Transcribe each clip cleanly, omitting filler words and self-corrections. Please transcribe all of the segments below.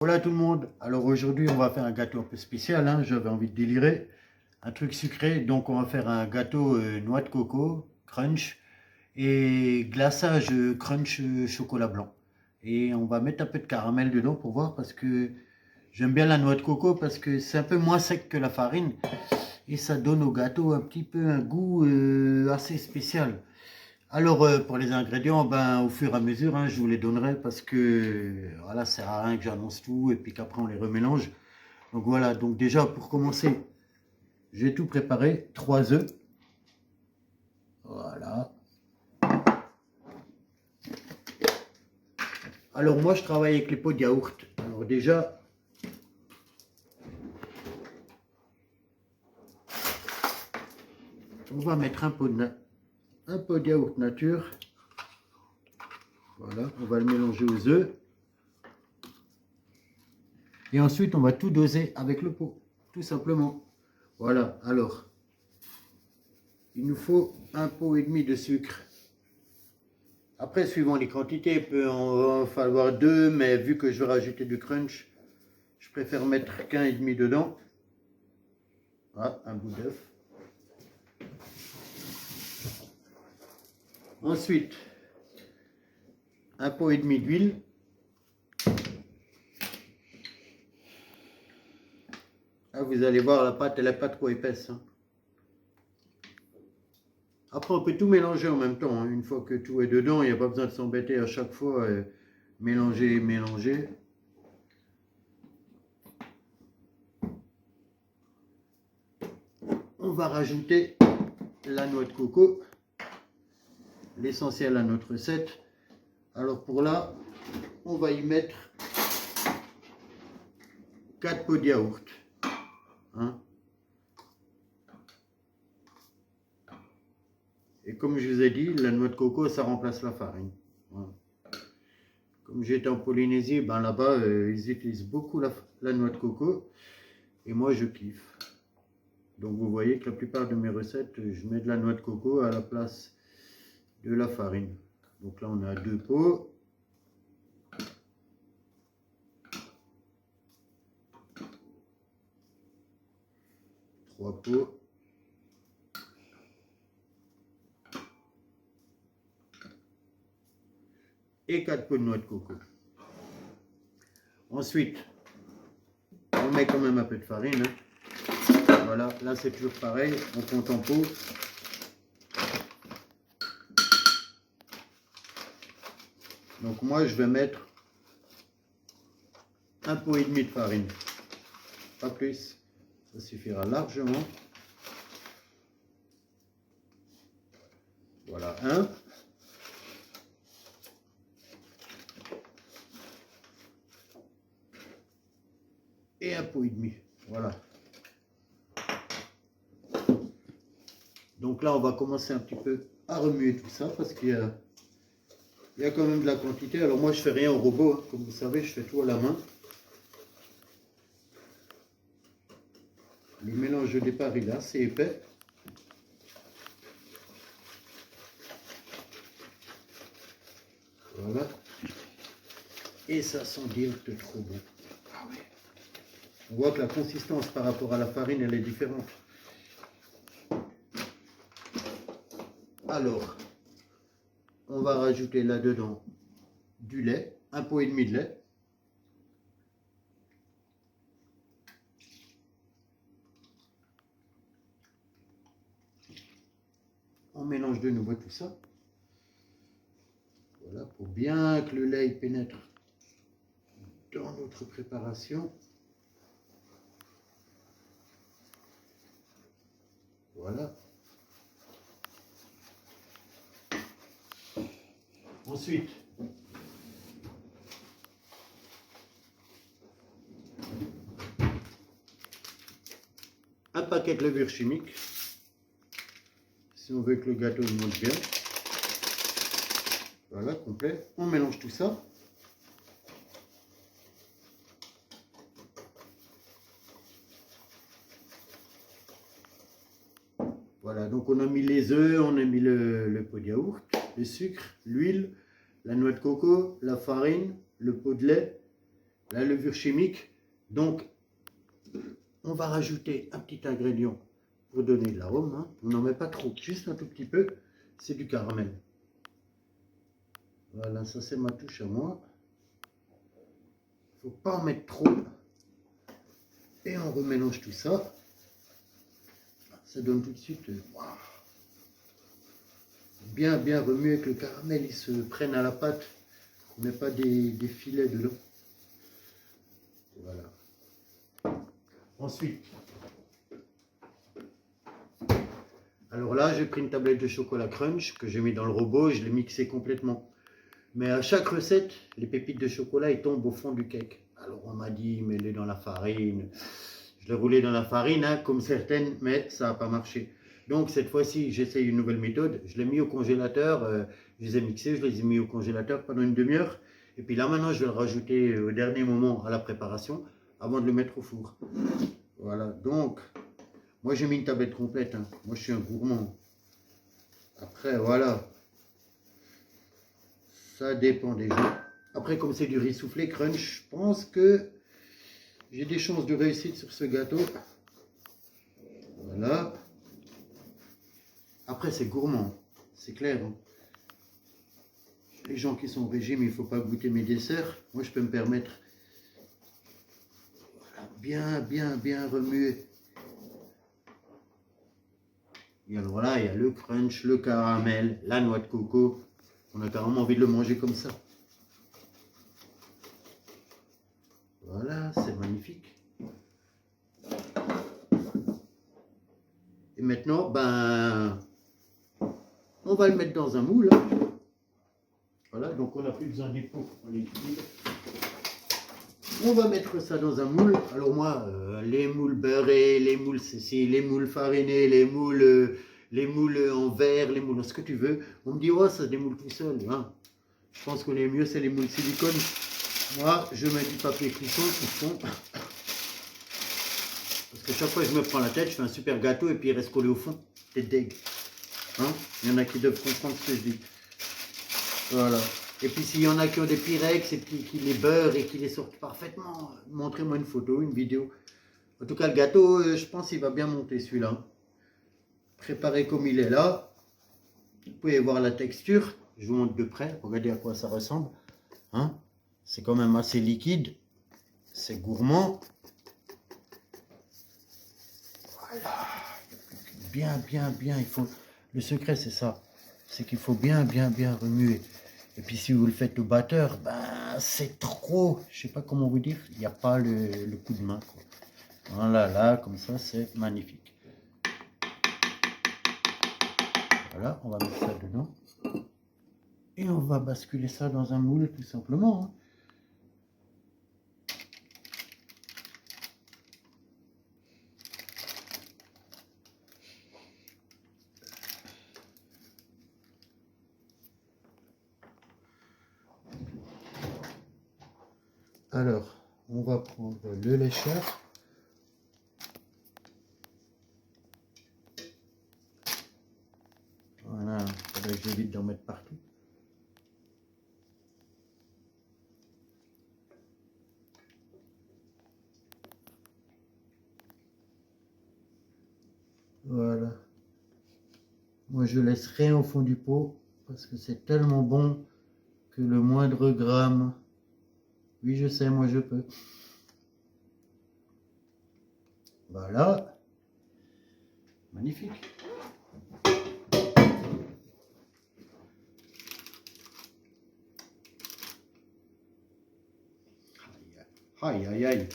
Voilà tout le monde, alors aujourd'hui on va faire un gâteau un peu spécial, hein. J'avais envie de délirer, un truc sucré, donc on va faire un gâteau noix de coco, crunch, et glaçage crunch chocolat blanc. Et on va mettre un peu de caramel dedans pour voir, parce que j'aime bien la noix de coco, parce que c'est un peu moins sec que la farine, et ça donne au gâteau un petit peu un goût assez spécial. Alors pour les ingrédients, ben, au fur et à mesure, hein, je vous les donnerai parce que voilà, ça sert à rien que j'annonce tout et puis qu'après on les remélange. Donc voilà, donc déjà pour commencer, j'ai tout préparé, 3 œufs. Voilà. Alors moi je travaille avec les pots de yaourt. Alors déjà, on va mettre un pot de yaourt nature. Voilà, on va le mélanger aux œufs. Et ensuite on va tout doser avec le pot, tout simplement. Voilà, alors, il nous faut un pot et demi de sucre. Après, suivant les quantités, il peut en falloir 2, mais vu que je vais rajouter du crunch, je préfère mettre qu'un et demi dedans. Ah, un bout d'œuf. Ensuite, un pot et demi d'huile. Ah, vous allez voir, la pâte, elle n'est pas trop épaisse, hein. Après, on peut tout mélanger en même temps, hein. Une fois que tout est dedans, il n'y a pas besoin de s'embêter à chaque fois. Mélanger, mélanger. On va rajouter la noix de coco, l'essentiel à notre recette. Alors pour là, on va y mettre 4 pots de yaourt. Hein. Et comme je vous ai dit, la noix de coco, ça remplace la farine. Voilà. Comme j'étais en Polynésie, ben là-bas, ils utilisent beaucoup la noix de coco. Et moi, je kiffe. Donc vous voyez que la plupart de mes recettes, je mets de la noix de coco à la place de la farine. Donc là, on a 2 pots. Trois pots. Et 4 pots de noix de coco. Ensuite, on met quand même un peu de farine, hein. Voilà, là c'est toujours pareil, on compte en pots. Donc moi je vais mettre un pot et demi de farine, pas plus, ça suffira largement. Voilà, un. Et un pot et demi, voilà. Donc là on va commencer un petit peu à remuer tout ça parce qu'il y a quand même de la quantité. Alors moi je fais rien au robot, hein. Comme vous savez, je fais tout à la main. Le mélange de départ il est assez épais. Voilà. Et ça sent direct trop bon. Ah ouais. On voit que la consistance par rapport à la farine, elle est différente. Alors, on va rajouter là-dedans du lait, un pot et demi de lait. On mélange de nouveau tout ça. Voilà, pour bien que le lait pénètre dans notre préparation. Voilà. Ensuite, un paquet de levure chimique, si on veut que le gâteau monte bien. Voilà, complet. On mélange tout ça. Voilà, donc on a mis les œufs, on a mis le pot de yaourt, le sucre, l'huile, la noix de coco, la farine, le pot de lait la levure chimique. Donc, on va rajouter un petit ingrédient pour donner de l'arôme. Hein. On n'en met pas trop, juste un tout petit peu. C'est du caramel. Voilà, ça c'est ma touche à moi. Il ne faut pas en mettre trop. Et on remélange tout ça. Ça donne tout de suite... wow. Bien remuer que le caramel il se prenne à la pâte. On ne met pas des filets dedans. Voilà. Ensuite, alors là, j'ai pris une tablette de chocolat crunch que j'ai mis dans le robot et je l'ai mixé complètement. Mais à chaque recette, les pépites de chocolat ils tombent au fond du cake. Alors on m'a dit, mets-les dans la farine. Je l'ai roulé dans la farine, hein, comme certaines, mais ça n'a pas marché. Donc cette fois-ci, j'essaye une nouvelle méthode. Je l'ai mis au congélateur, je les ai mixés, je les ai mis au congélateur pendant une demi-heure. Et puis là maintenant, je vais le rajouter au dernier moment à la préparation, avant de le mettre au four. Voilà, donc, moi j'ai mis une tablette complète. Hein. Moi je suis un gourmand. Après, voilà. Ça dépend des gens. Après, comme c'est du riz soufflé crunch, je pense que j'ai des chances de réussite sur ce gâteau. Voilà. Après, c'est gourmand, c'est clair. Hein. Les gens qui sont au régime, il ne faut pas goûter mes desserts. Moi, je peux me permettre. Voilà, bien remuer. Et alors là, il y a le crunch, le caramel, la noix de coco. On a carrément envie de le manger comme ça. Voilà, c'est magnifique. Et maintenant, ben, on va le mettre dans un moule. Voilà, donc on n'a plus besoin des pots, on les utilise. On va mettre ça dans un moule. Alors moi, les moules beurrés, les moules ceci, les moules farinés, les moules en verre, les moules en ce que tu veux. On me dit, oh, ça se démoule tout seul. Hein. Je pense que les mieux, c'est les moules silicone. Moi, je mets du papier cuisson qui fond. Parce que chaque fois que je me prends la tête, je fais un super gâteau et puis il reste collé au fond. C'est deg. Hein, il y en a qui doivent comprendre ce que je dis. Voilà. Et puis s'il y en a qui ont des Pyrex et qui les beurrent et qui les sortent parfaitement, montrez-moi une photo, une vidéo. En tout cas, le gâteau, je pense qu'il va bien monter celui-là. Préparé comme il est là. Vous pouvez voir la texture. Je vous montre de près. Regardez à quoi ça ressemble. Hein, c'est quand même assez liquide. C'est gourmand. Voilà. Bien. Il faut... Le secret, c'est ça. C'est qu'il faut bien remuer. Et puis si vous le faites au batteur, ben c'est trop, je sais pas comment vous dire, il n'y a pas le coup de main. Quoi. Voilà, là, comme ça, c'est magnifique. Voilà, on va mettre ça dedans. Et on va basculer ça dans un moule, tout simplement. Hein. Alors, on va prendre le lécheur. Voilà, il faudrait que j'évite d'en mettre partout. Voilà. Moi, je laisse rien au fond du pot parce que c'est tellement bon que le moindre gramme... Oui, je sais, moi je peux. Voilà. Magnifique. Aïe, aïe, aïe.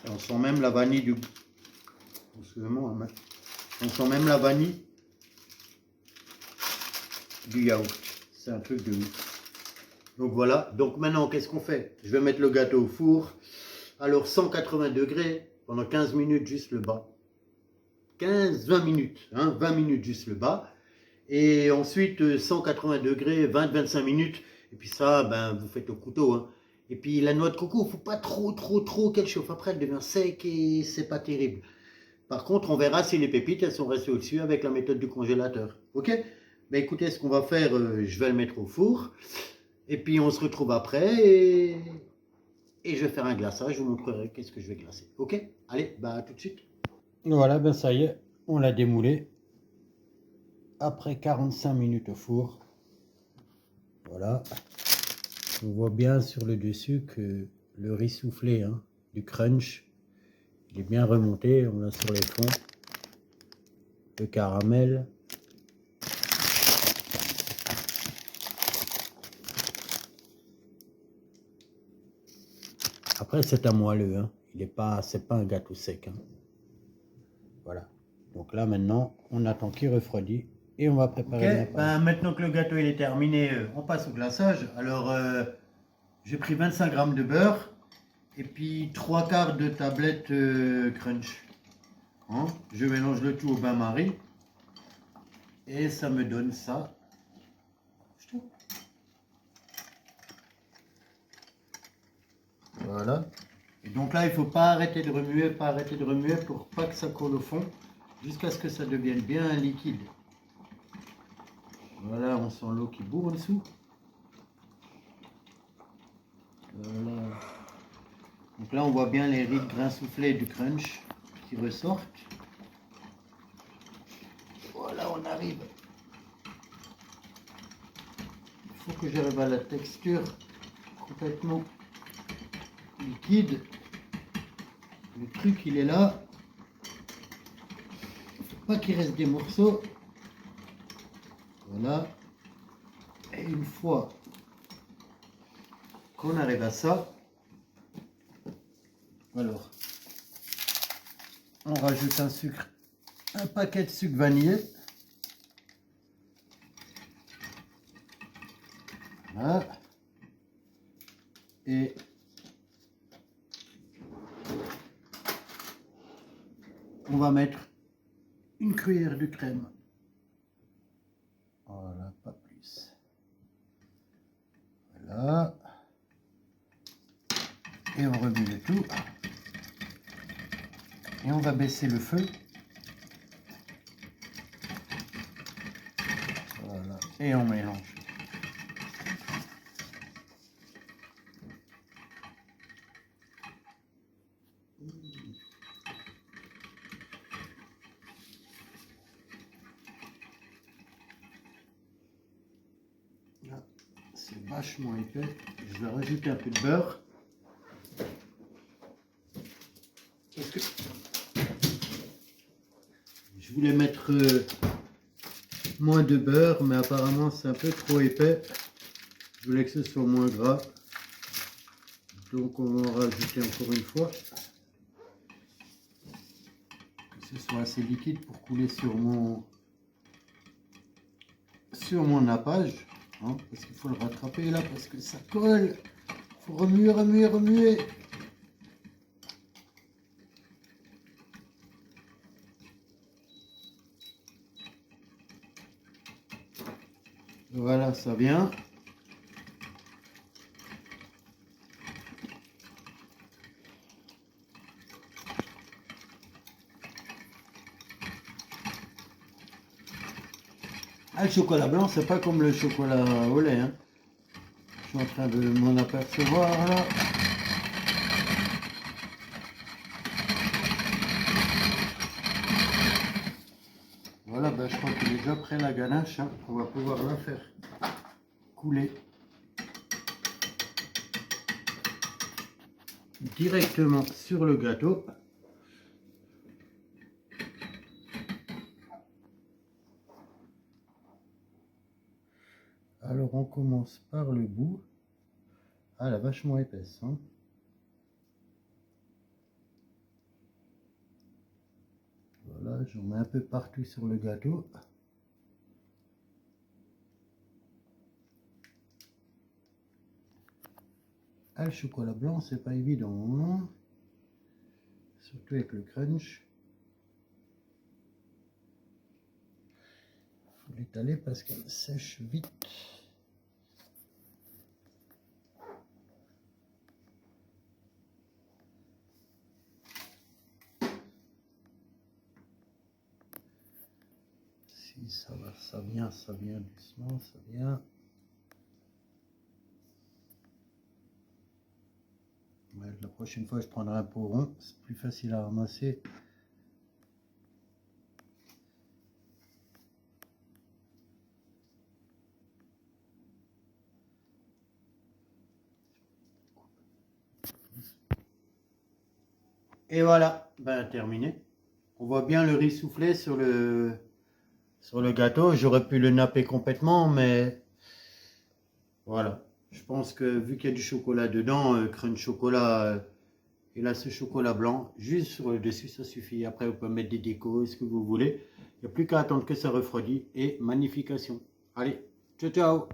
Et on sent même la vanille du... Excusez-moi, hein, on sent même la vanille du yaourt. C'est un truc de ouf. Donc voilà, donc maintenant qu'est-ce qu'on fait? Je vais mettre le gâteau au four. Alors 180 degrés pendant 15 minutes juste le bas. 15-20 minutes, hein, 20 minutes juste le bas. Et ensuite 180 degrés, 20-25 minutes. Et puis ça, ben, vous faites au couteau. Hein. Et puis la noix de coco, il ne faut pas trop qu'elle chauffe. Après, elle devient sec et c'est pas terrible. Par contre, on verra si les pépites, elles sont restées au-dessus avec la méthode du congélateur. Ok? Ben écoutez, ce qu'on va faire, je vais le mettre au four. Et puis on se retrouve après et et je vais faire un glaçage, je vous montrerai qu'est-ce que je vais glacer. Ok? Allez, bah à tout de suite. Voilà, ben ça y est, on l'a démoulé. Après 45 minutes au four. Voilà. On voit bien sur le dessus que le riz soufflé, hein, du crunch, il est bien remonté. On l'a sur les fonds. Le caramel. Après, c'est un moelleux, hein. C'est pas un gâteau sec, hein. Voilà. Donc là, maintenant, on attend qu'il refroidit et on va préparer le Ok, ben nappage. maintenant que le gâteau il est terminé, on passe au glaçage. Alors, j'ai pris 25 grammes de beurre et puis 3 quarts de tablette crunch. Hein, je mélange le tout au bain-marie et ça me donne ça. Voilà. Et donc là, il ne faut pas arrêter de remuer, pour pas que ça colle au fond, jusqu'à ce que ça devienne bien liquide. Voilà, on sent l'eau qui bout en dessous. Voilà. Donc là, on voit bien les rides grains soufflés du crunch qui ressortent. Voilà, on arrive. Il faut que j'arrive à la texture complètement liquide. Le truc, il est là. Il ne faut pas qu'il reste des morceaux. Voilà. Et une fois qu'on arrive à ça, alors, on rajoute un paquet de sucre vanillé. Voilà. Et on va mettre une cuillère de crème. Voilà, pas plus. Voilà. Et on remue le tout. Et on va baisser le feu. Voilà. Et on mélange. Là, c'est vachement épais. Je vais rajouter un peu de beurre. Parce que je voulais mettre moins de beurre, mais apparemment c'est un peu trop épais. Je voulais que ce soit moins gras. Donc on va en rajouter encore une fois. Que ce soit assez liquide pour couler sur mon nappage. Hein, parce qu'il faut le rattraper là, parce que ça colle. Il faut remuer, remuer, remuer. Voilà, ça vient. Ah, le chocolat blanc, c'est pas comme le chocolat au lait. Hein. Je suis en train de m'en apercevoir là. Voilà, ben, je crois qu'il est déjà prêt la ganache. Hein. On va pouvoir la faire couler directement sur le gâteau. Alors on commence par le bout. Ah, elle est vachement épaisse. Hein. Voilà, j'en mets un peu partout sur le gâteau. Ah, le chocolat blanc, c'est pas évident. Hein. Surtout avec le crunch. Il faut l'étaler parce qu'elle sèche vite. Si ça va, ça vient doucement, ça vient. la prochaine fois, je prendrai un pot rond. C'est plus facile à ramasser. Et voilà, ben terminé. On voit bien le riz soufflé sur le gâteau. J'aurais pu le napper complètement, mais voilà. Je pense que vu qu'il y a du chocolat dedans, crunch chocolat, et là ce chocolat blanc, juste sur le dessus, ça suffit. Après, vous pouvez mettre des décos, ce que vous voulez. Il n'y a plus qu'à attendre que ça refroidisse et magnification. Allez, ciao ciao!